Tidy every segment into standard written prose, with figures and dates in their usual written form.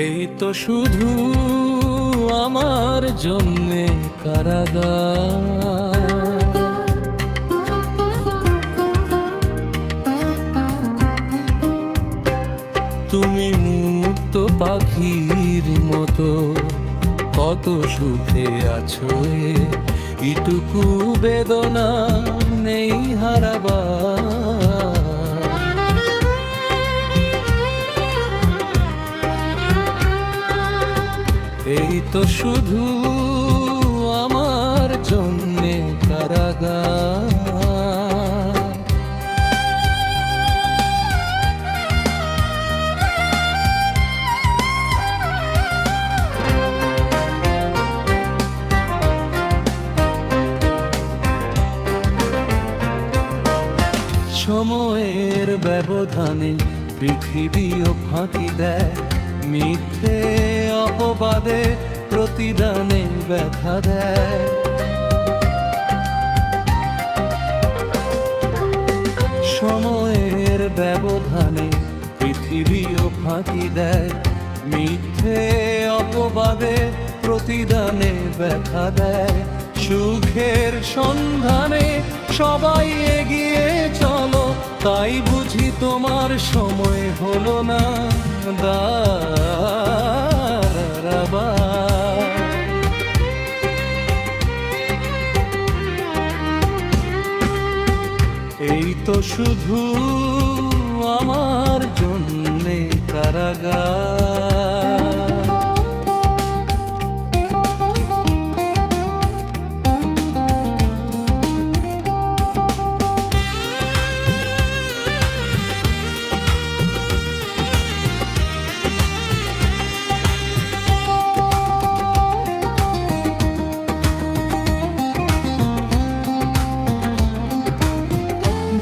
এই তো শুধু আমার জন্যে কারাগার। তুমি মুক্ত পাখির মতো কত সুখে আছো, এটুকু বেদনা নেই হারাবার। এই তো শুধু আমার জন্যে কারাগার। সময়ের ব্যবধানে পৃথিবীও ফাঁকি দেয়, মিথ্যে অপবাদে প্রতিদানে ব্যথা দেয়। সময়ের ব্যবধানে পৃথিবীও ফাঁকি দেয়, মিথ্যে অপবাদে প্রতিদানে ব্যথা দেয়। সুখের সন্ধানে সবাই এগিয়ে চলো, তাই বুঝি তোমার সময় হলো না দাঁড়াবার। এই তো শুধু আমার জন্যে কারাগার।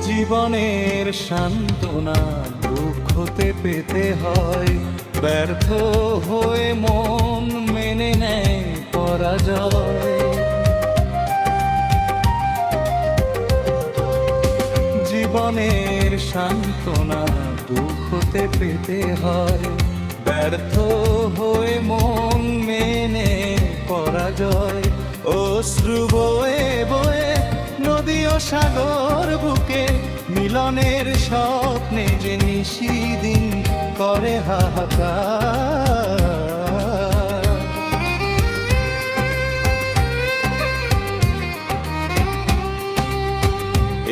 জীবনের সান্ত্বনা দুঃখতে পেতে হয়, ব্যর্থ হয়ে মন মেনে নেয় পরাজয়। জীবনের সান্ত্বনা দুঃখতে পেতে হয়, ব্যর্থ হয়ে মন মেনে পরাজয়। অশ্রু বয়ে বয়ে নদী ও সাগর বুকে মিলনের স্বপ্নে যে নিশিদিন করে হাহাকার।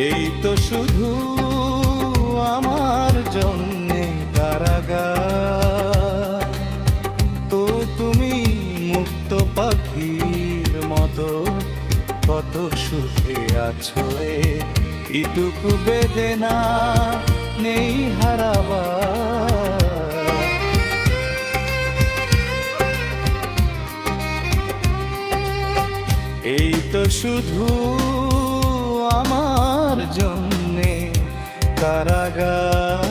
এই তো শুধু আমার জন্যে কারাগার। তো তুমি মুক্ত পাখির মতো কত সুখে আছো, এটুকু বেদনা নেই হারাবার। এই তো শুধু আমার জন্যে কারাগার।